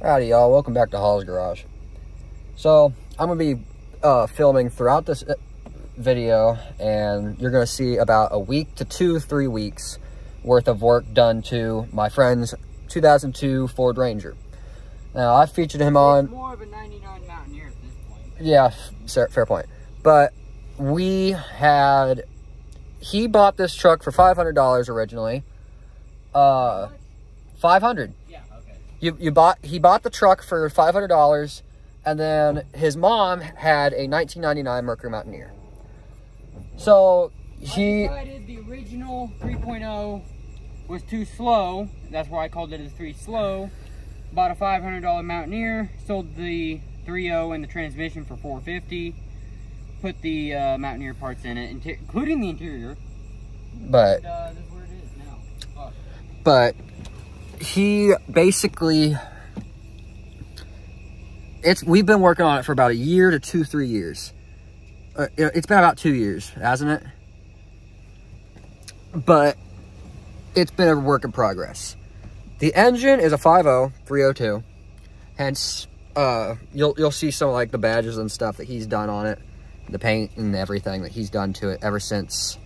Howdy y'all, welcome back to Hall's Garage. So I'm going to be filming throughout this video, and you're going to see about a week to 3 weeks worth of work done to my friend's 2002 Ford Ranger. Now I featured him on... It's more of a 99 Mountaineer at this point. Yeah, fair point. But he bought this truck for $500 originally. $500. Yeah, okay. He bought the truck for $500, and then his mom had a 1999 Mercury Mountaineer. So I decided the original 3.0 was too slow. That's why I called it a 3 slow. Bought a $500 Mountaineer, sold the 3.0 and the transmission for $450. Put the Mountaineer parts in it, including the interior. But And, this is where it is now. Fuck. But he basically, we've been working on it for about a year to 3 years. It's been about 2 years, hasn't it? But it's been a work in progress. The engine is a 5.0 302, hence you'll see some of like the badges and stuff that he's done on it, the paint and everything that he's done to it ever since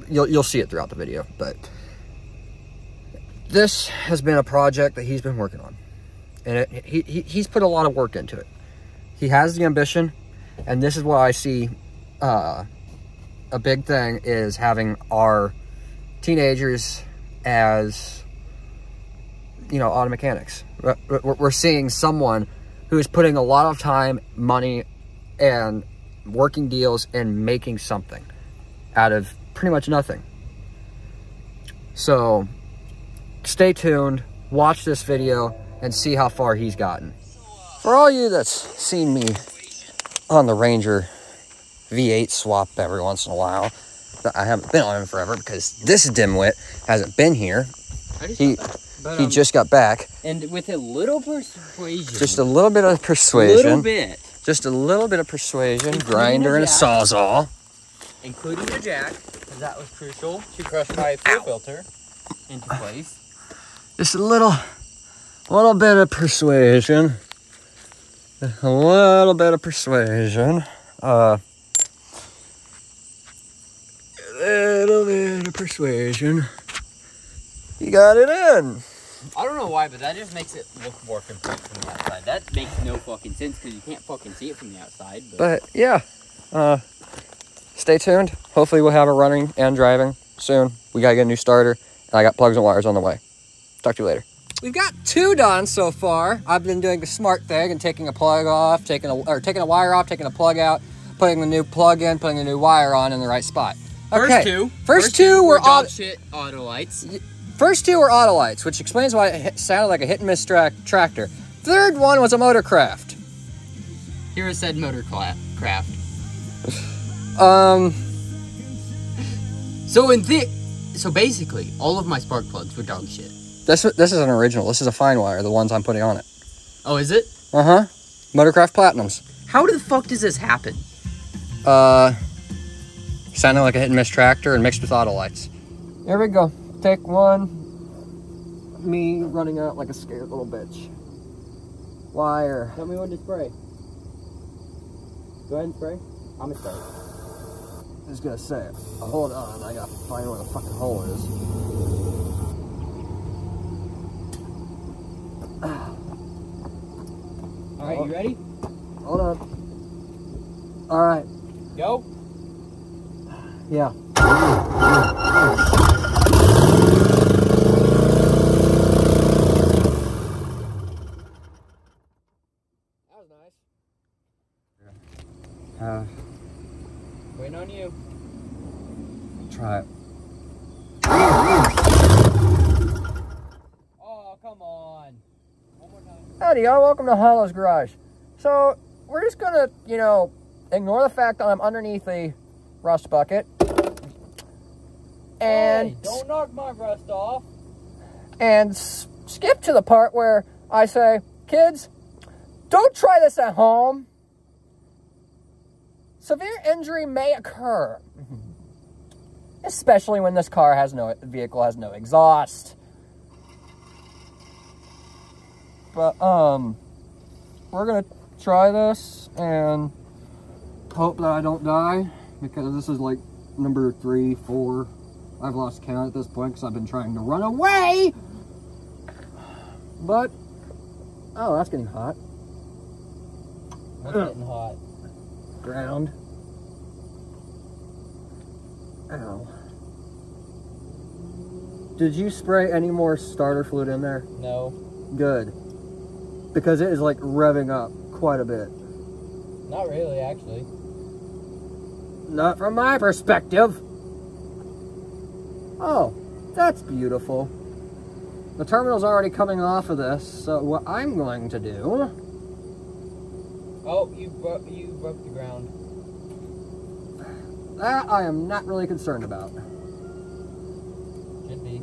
you'll see it throughout the video. But this has been a project that he's been working on, and he's put a lot of work into it. He has the ambition, and this is what I see a big thing is having our teenagers as, you know, auto mechanics. We're seeing someone who is putting a lot of time, money, and working deals and making something out of pretty much nothing. So stay tuned, watch this video, and see how far he's gotten. For all you that's seen me on the Ranger V8 swap every once in a while, I haven't been on him forever because this dimwit hasn't been here. He just got back. And with a little persuasion. Just a little bit of persuasion. A little bit. Just a little bit of persuasion. Grinder and a sawzall. Including the jack, because that was crucial to crush my fuel filter into place. Just a little bit of persuasion. A little bit of persuasion. A little bit of persuasion. You got it in. I don't know why, but that just makes it look more complete from the outside. That makes no fucking sense because you can't fucking see it from the outside. But yeah, stay tuned. Hopefully we'll have it running and driving soon. We gotta get a new starter, and I got plugs and wires on the way. Talk to you later. We've got 2 done so far. I've been doing the smart thing and taking a plug off, taking a wire off, taking a plug out, putting the new plug in, putting the new wire on in the right spot. Okay. First two were dog shit auto lights. First 2 were Autolites, which explains why it sounded like a hit-and-miss tractor. Third one was a Motorcraft. Here it said Motorcraft. So basically, all of my spark plugs were dog shit. This is an original. This is a fine wire, the ones I'm putting on it. Oh, is it? Uh-huh. Motorcraft Platinums. How the fuck does this happen? Sounded like a hit-and-miss tractor and mixed with Autolites. Here we go. Take 1. Me running out like a scared little bitch. Wire. Tell me when to spray. Go ahead and spray. I'm gonna spray. I was gonna say it. Hold on, I gotta find where the fucking hole is. Alright, you ready? Hold on. Alright. Go. Yeah. Waiting on you. Try it. Oh, come on. One more time. Howdy, y'all. Welcome to Hollow's Garage. So, we're just gonna, you know, ignore the fact that I'm underneath the rust bucket. And... Hey, don't knock my rust off. And skip to the part where I say, kids, don't try this at home. Severe injury may occur. especially when this vehicle has no exhaust. But, we're gonna try this and hope that I don't die, because this is like number 3, 4. I've lost count at this point because I've been trying to run away. But, oh, that's getting hot. What's getting hot? Ground. Ow. Did you spray any more starter fluid in there? No. Good. Because it is like revving up quite a bit. Not really, actually. Not from my perspective. Oh, that's beautiful. The terminal's already coming off of this, so what I'm going to do... Oh, you broke the ground. That I am not really concerned about. Should be.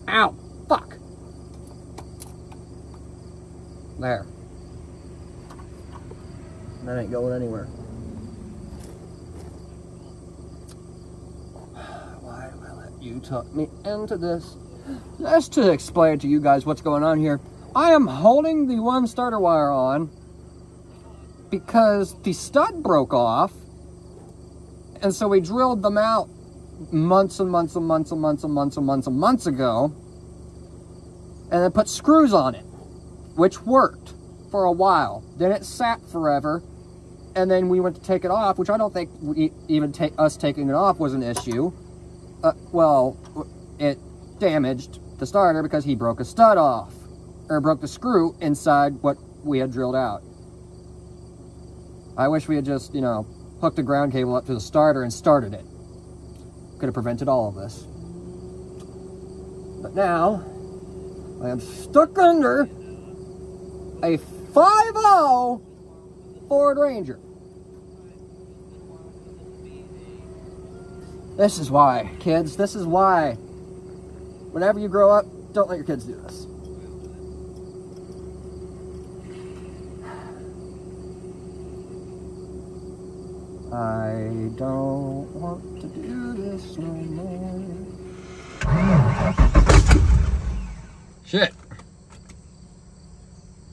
Ow! Fuck! There. That ain't going anywhere. Why do I let you talk me into this? Just to explain to you guys what's going on here. I am holding the one starter wire on because the stud broke off, and so we drilled them out months and months and months and months and months and months and months ago, and then put screws on it, which worked for a while. Then it sat forever, and then we went to take it off, which I don't think us taking it off was an issue. Well, it damaged the starter because he broke a stud off, or broke the screw inside what we had drilled out. I wish we had just, you know, hooked the ground cable up to the starter and started it. Could have prevented all of this. But now, I am stuck under a 5.0 Ford Ranger. This is why, kids, this is why. Whenever you grow up, don't let your kids do this. I don't want to do this no more. Shit.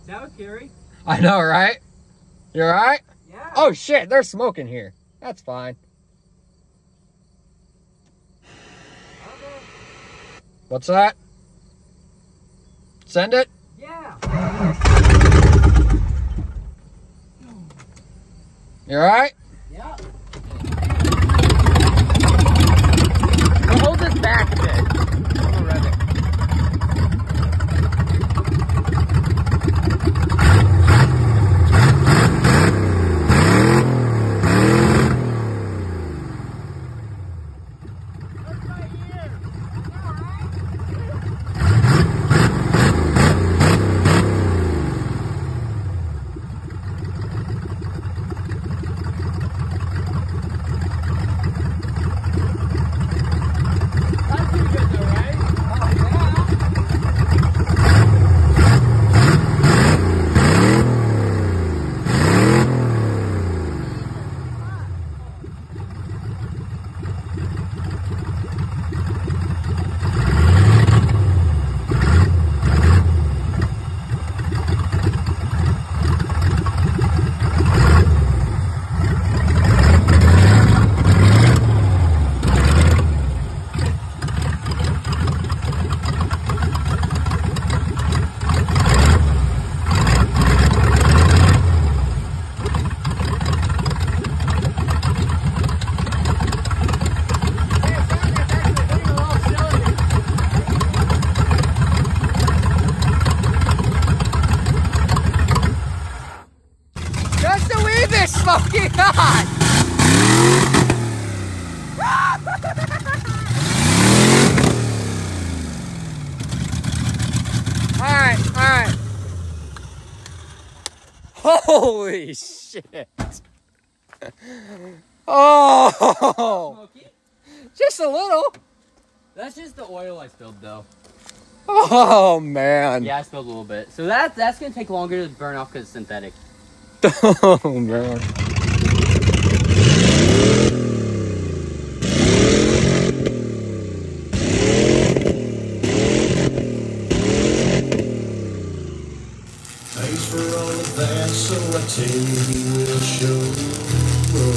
That was scary. I know, right? You alright? Yeah. Oh shit, there's smoke in here. That's fine. What's that? Send it? Yeah. You alright? Yeah. We'll hold this back a bit. I'm gonna rev it. Fucking hot! Alright. Holy shit. Oh! Smoky? Just a little. That's just the oil I spilled, though. Oh, man. Yeah, I spilled a little bit. So that's going to take longer to burn off because it's synthetic. Oh, man. Thanks for all of that, so I tell you he will show.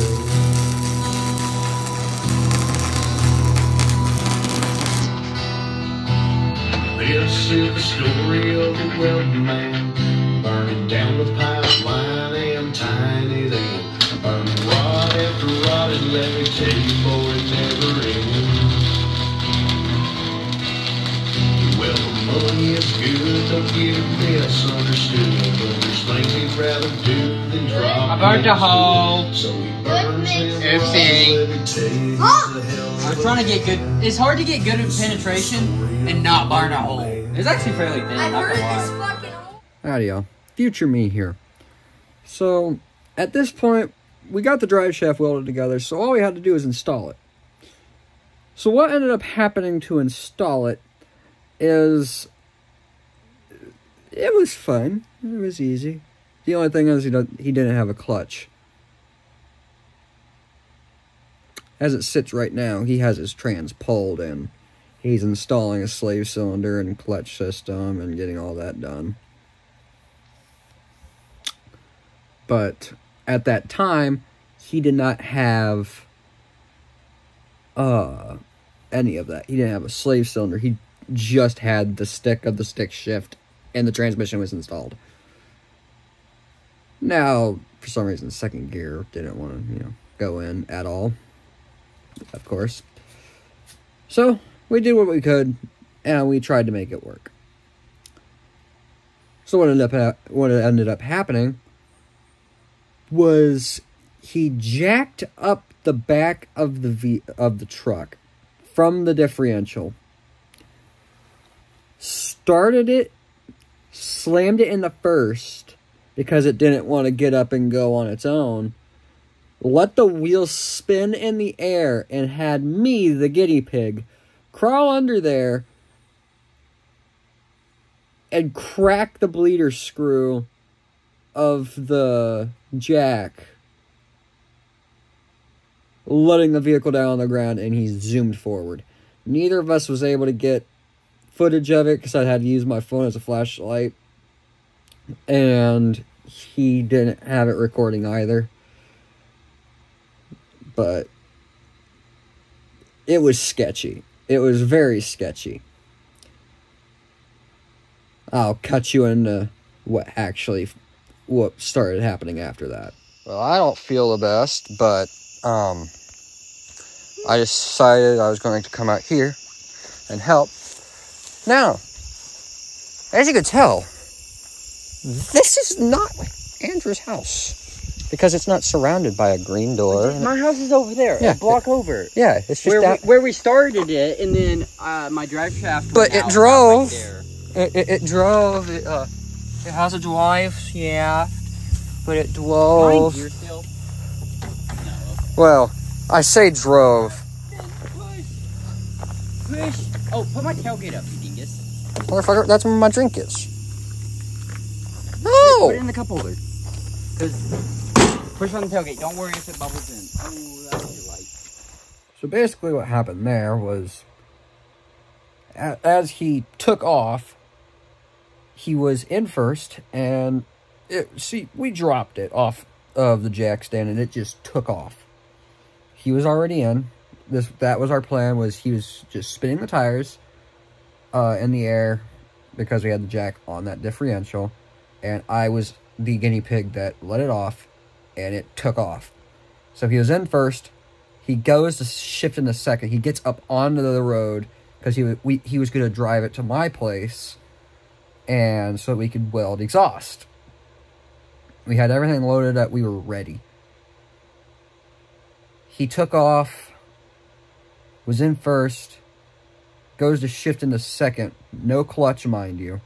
This is the story of a welding man burning down the pipeline and tying it in. Burning rod after rod, and let me tell you, boy, it never ends. Well, the money is good, don't get it misunderstood, but there's things he'd rather do than drop. I burned a hole. So he burns them Oopsie. rods, let me tell you, he's the hell I'm trying to get good. It's hard to get good at penetration and not burn a hole. It's actually fairly thin. I Not heard gonna this lie. fucking hole. Howdy, y'all. Future me here. So, at this point, we got the drive shaft welded together, so all we had to do is install it. So what ended up happening to install it is... it was fun. It was easy. The only thing is he didn't have a clutch. As it sits right now, he has his trans pulled and he's installing a slave cylinder and clutch system and getting all that done. But at that time, he did not have any of that. He didn't have a slave cylinder. He just had the stick of the stick shift and the transmission was installed. Now, for some reason, second gear didn't want to, go in at all. Of course. So, we did what we could, and we tried to make it work. So what ended up happening was he jacked up the back of the truck from the differential, started it, slammed it in the first because it didn't want to get up and go on its own, let the wheels spin in the air, and had me, the guinea pig, crawl under there and crack the bleeder screw of the jack, letting the vehicle down on the ground, and he zoomed forward. Neither of us was able to get footage of it because I had to use my phone as a flashlight, and he didn't have it recording either. But it was sketchy. It was very sketchy. I'll cut you into what started happening after that. Well, I don't feel the best, but I decided I was going to come out here and help. Now, as you can tell, this is not Andrew's house. Because it's not surrounded by a green door. My house is over there, Yeah. a block over. Yeah, it's just Where we started it, and then my drive shaft. But went it out drove. Right there. It drove. It has a drive shaft, but it drove. Behind here still. Well, I say drove. Push. Oh, put my tailgate up, you dingus. Motherfucker, that's where my drink is. Put it No! in the cup holder. Push on the tailgate. Don't worry if it bubbles in. Oh, that's your light. So basically what happened there was, as he took off, he was in first, and we dropped it off of the jack stand, and it just took off. He was already in. That was our plan, was he was just spinning the tires in the air because we had the jack on that differential, and I was the guinea pig that let it off, and it took off. So he was in first. He goes to shift in the second. He gets up onto the road because he was going to drive it to my place, and so we could weld exhaust. We had everything loaded up. We were ready. He took off, was in first, goes to shift in the second. No clutch, mind you.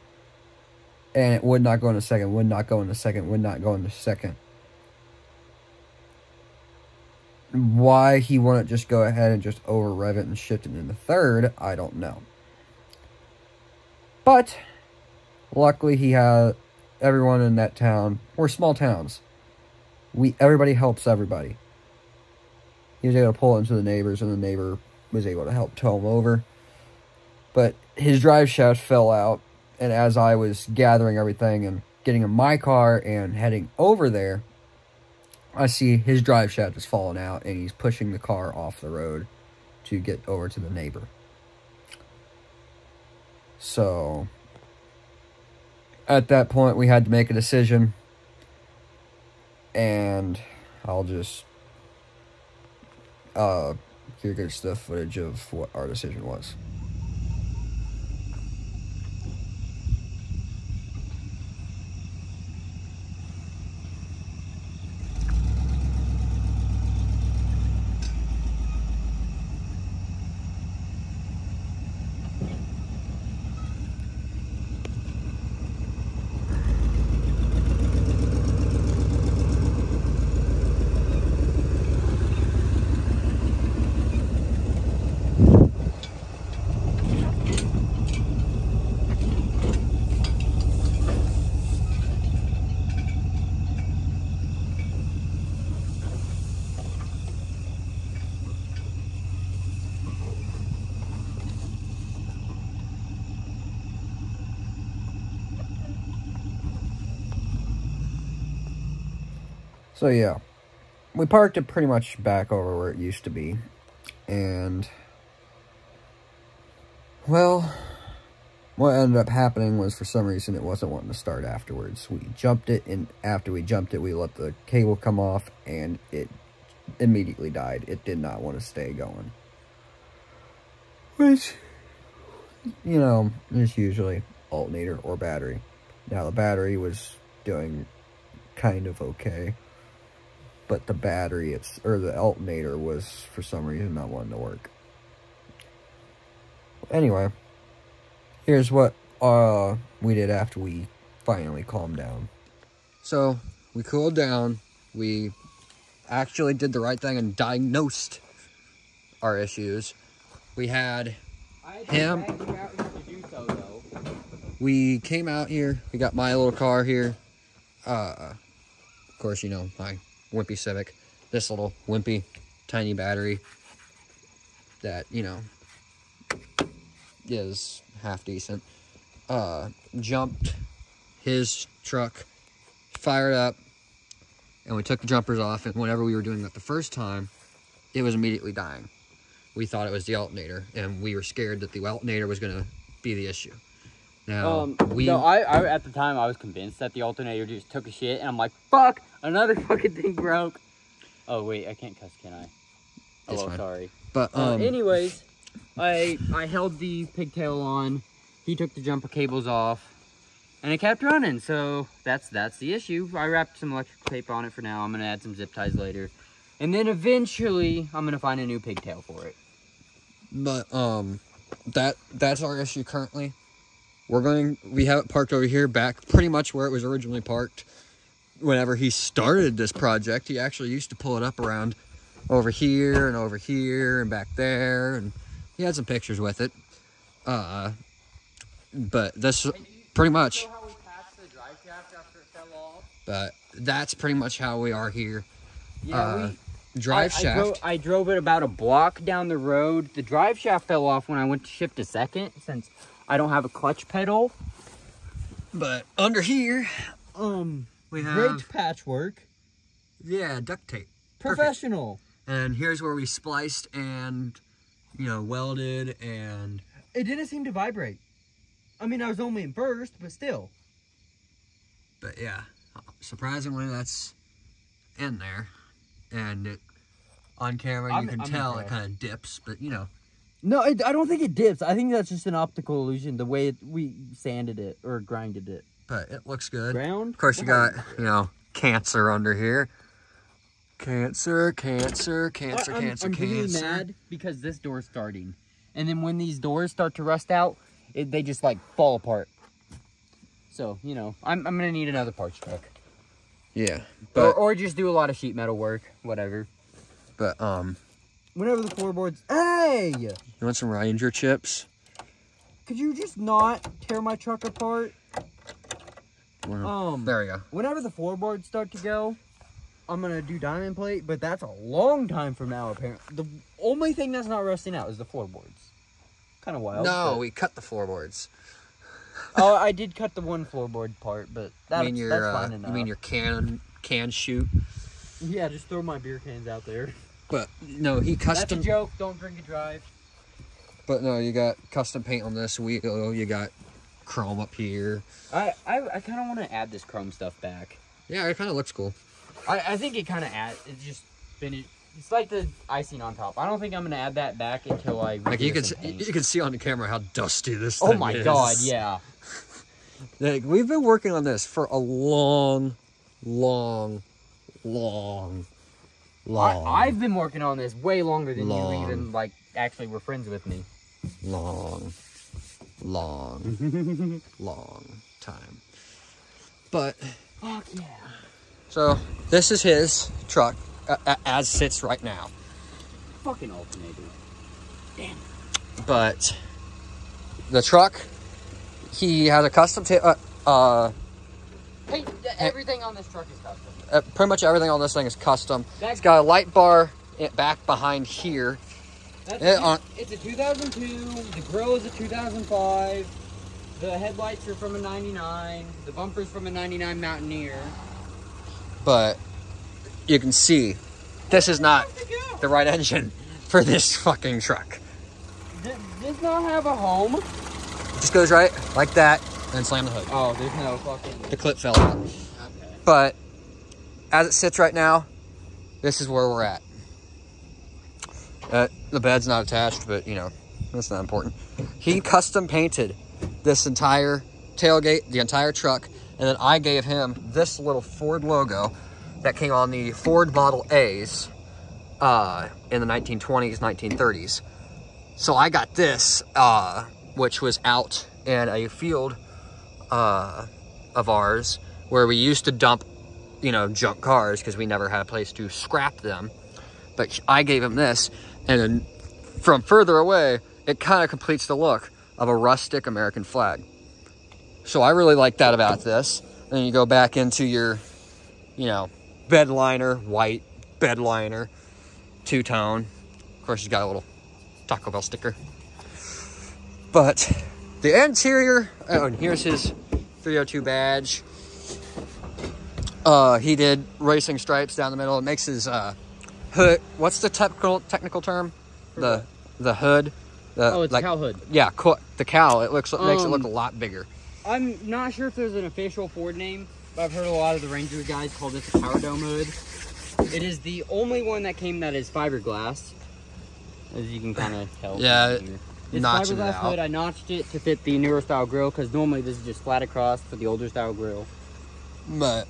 And it would not go in the second, would not go in the second, would not go in the second. Why he wouldn't just go ahead and just over rev it and shift it in the third, I don't know. But luckily he had everyone in that town, or small towns, everybody helps everybody. He was able to pull into the neighbors, and the neighbor was able to help tow him over. But his drive shaft fell out, and as I was gathering everything and getting in my car and heading over there, I see his drive shaft is falling out, and he's pushing the car off the road to get over to the neighbor. So, at that point, we had to make a decision, and I'll just here's the footage of what our decision was. So yeah, we parked it pretty much back over where it used to be, and, well, what ended up happening was, for some reason, it wasn't wanting to start afterwards. We jumped it, and after we jumped it, we let the cable come off, and it immediately died. It did not want to stay going. Which, you know, is usually alternator or battery. Now, the battery was doing kind of okay, but the battery, the alternator was, for some reason, not wanting to work. Anyway, here's what we did after we finally calmed down. So, we cooled down. We actually did the right thing and diagnosed our issues. We had him. We came out here. We got my little car here. Of course, you know, my wimpy Civic. This little wimpy, tiny battery that, you know, is half decent. Jumped his truck, fired up, and we took the jumpers off, and whenever we were doing that the first time, it was immediately dying. We thought it was the alternator, and we were scared that the alternator was going to be the issue. Now, I at the time, I was convinced that the alternator just took a shit, and I'm like, fuck, another fucking thing broke. Oh, wait, I can't cuss, can I? It's oh, fine. Sorry. But, anyways, I held the pigtail on, he took the jumper cables off, and it kept running, so that's the issue. I wrapped some electrical tape on it for now. I'm going to add some zip ties later. And then eventually, I'm going to find a new pigtail for it. But, that's our issue currently. We have it parked over here, back pretty much where it was originally parked. Whenever he started this project, he actually used to pull it up around over here and back there, and he had some pictures with it. But this pretty much. How we passed the drive shaft after it fell off? But that's pretty much how we are here. Yeah, drive shaft. I drove it about a block down the road. The drive shaft fell off when I went to shift to second, since I don't have a clutch pedal. But under here, we have great patchwork. Yeah, duct tape. Professional. Perfect. And here's where we spliced and, you know, welded, and it didn't seem to vibrate. I mean, I was only in first, but still. But yeah, surprisingly, that's in there, and it, on camera you can tell it kind of dips, but you know. No, I don't think it dips. I think that's just an optical illusion, the way we sanded it or grinded it. But it looks good. Ground? Of course, you got, you know, cancer under here. Cancer. I'm really mad because this door's starting. And then when these doors start to rust out, they just, like, fall apart. So, you know, I'm going to need another parts truck. Yeah. But, or just do a lot of sheet metal work, whatever. But, whenever the floorboards... Hey! You want some Ranger chips? Could you just not tear my truck apart? Well, there we go. Whenever the floorboards start to go, I'm gonna do diamond plate, but that's a long time from now, apparently. The only thing that's not rusting out is the floorboards. Kind of wild. No, but... we cut the floorboards. Oh, I did cut the one floorboard part, but that's fine enough. You mean your can chute? Yeah, just throw my beer cans out there. But no, he custom. That's a joke. Don't drink and drive. But no, you got custom paint on this wheel. You got chrome up here. I kind of want to add this chrome stuff back. Yeah, it kind of looks cool. I think it kind of it's just finished. It's like the icing on top. I don't think I'm gonna add that back until I. Like you can see on the camera how dusty this thing is. Oh my god, yeah. Like we've been working on this for a long. I've been working on this way longer than you even like actually were friends with me. Long time. But fuck yeah. So this is his truck as sits right now. Fucking alternator. Damn. But the truck, he has a custom hey, everything on this truck is custom. Pretty much everything on this thing is custom. It's got a light bar back behind here. It's a 2002. The grill is a 2005. The headlights are from a 99. The bumper's from a 99 Mountaineer. But you can see this is not the right engine for this fucking truck. Does not have a home. It just goes right like that and slam the hood. Oh, there's no fucking... The clip fell out. Okay. But as it sits right now, this is where we're at. The bed's not attached, but you know, that's not important. He custom painted this entire tailgate, the entire truck, and then I gave him this little Ford logo that came on the Ford Model A's in the 1920s, 1930s. So I got this, which was out in a field of ours where we used to dump, you know, junk cars because we never had a place to scrap them. But I gave him this, and then from further away, it kind of completes the look of a rustic American flag. So I really like that about this. Then you go back into your, you know, bed liner, white bed liner, two-tone. Of course, he's got a little Taco Bell sticker. But the interior, oh, and here's his 302 badge. He did racing stripes down the middle. It makes his hood. What's the technical term? The hood. It's like, cow hood. Yeah, the cow. It makes it look a lot bigger. I'm not sure if there's an official Ford name, but I've heard a lot of the Ranger guys call this a Power Dome hood. It is the only one that came that is fiberglass, as you can kind of tell. Yeah, it's fiberglass hood. I notched it to fit the newer style grill because normally this is just flat across for the older style grill. But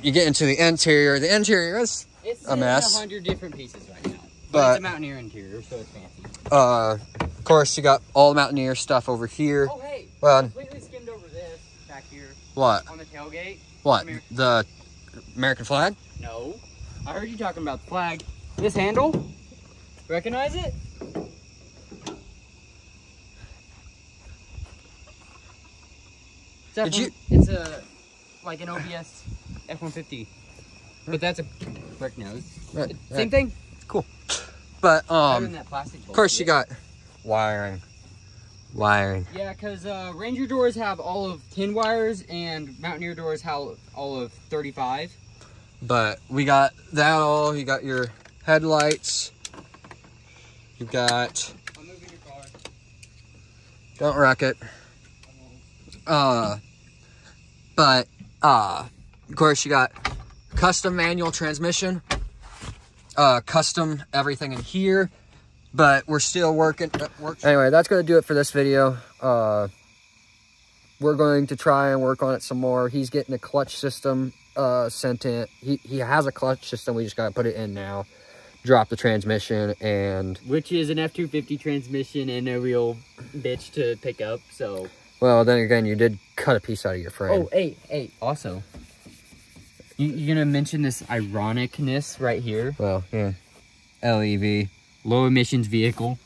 you get into the interior. The interior is a mess. It's 100 different pieces right now. But it's a Mountaineer interior, so it's fancy. Of course, you got all the Mountaineer stuff over here. Oh, hey. Well, completely skimmed over this back here. What? On the tailgate. What? The American flag? No. I heard you talking about the flag. This handle? Recognize it? It's like an OBS F-150. But that's a brick nose. Right. Same thing? Cool. But, Better than that plastic of course you got wiring. Yeah, because Ranger doors have all of 10 wires and Mountaineer doors have all of 35. But we got that all. You got your headlights. You got... I'm moving your car. Don't wreck it. But, of course you got custom manual transmission. Custom everything in here. But we're still working. Anyway, that's going to do it for this video. We're going to try and work on it some more. He's getting a clutch system sent in. He has a clutch system. We just got to put it in now. Drop the transmission and... Which is an F-250 transmission and a real bitch to pick up, so... Well, then again, you did cut a piece out of your frame. Oh, hey, also... You're going to mention this ironicness right here? Well, yeah. LEV. Low emissions vehicle.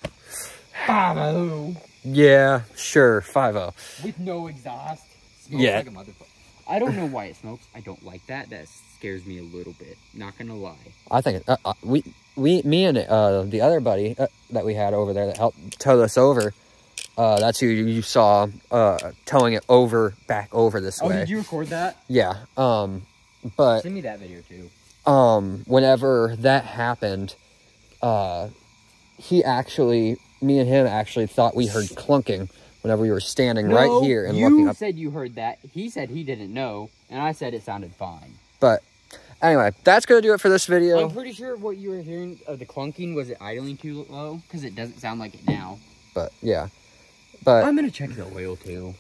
5.0. Yeah, sure, 5.0. With no exhaust. Smells yeah. like a motherfucker. I don't know why it smokes. I don't like that. That scares me a little bit. Not gonna lie. I think me and the other buddy that we had over there that helped tow us over. That's who you saw towing it back over this way. Oh, did you record that? Yeah. But Send me that video too. Whenever that happened, me and him actually thought we heard clunking whenever we were standing right here and looking up. You said you heard that. He said he didn't know, and I said it sounded fine. But anyway, that's going to do it for this video. I'm pretty sure what you were hearing of the clunking was it idling too low, because it doesn't sound like it now. But yeah. But I'm going to check the oil too.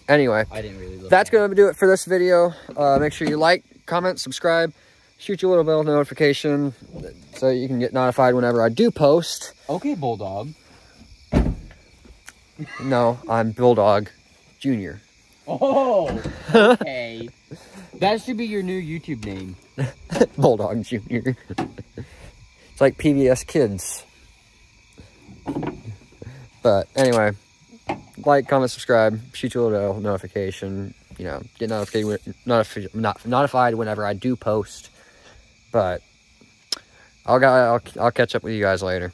Anyway, I didn't really look. That's going to do it for this video. Make sure you like, comment, subscribe, shoot your little bell notification so you can get notified whenever I do post. Okay, Bulldog. No, I'm Bulldog Jr. Oh, okay. That should be your new YouTube name. Bulldog Jr. It's like PBS Kids. But anyway, like, comment, subscribe, shoot your little bell notification. You know, get notified whenever I do post. But I'll catch up with you guys later.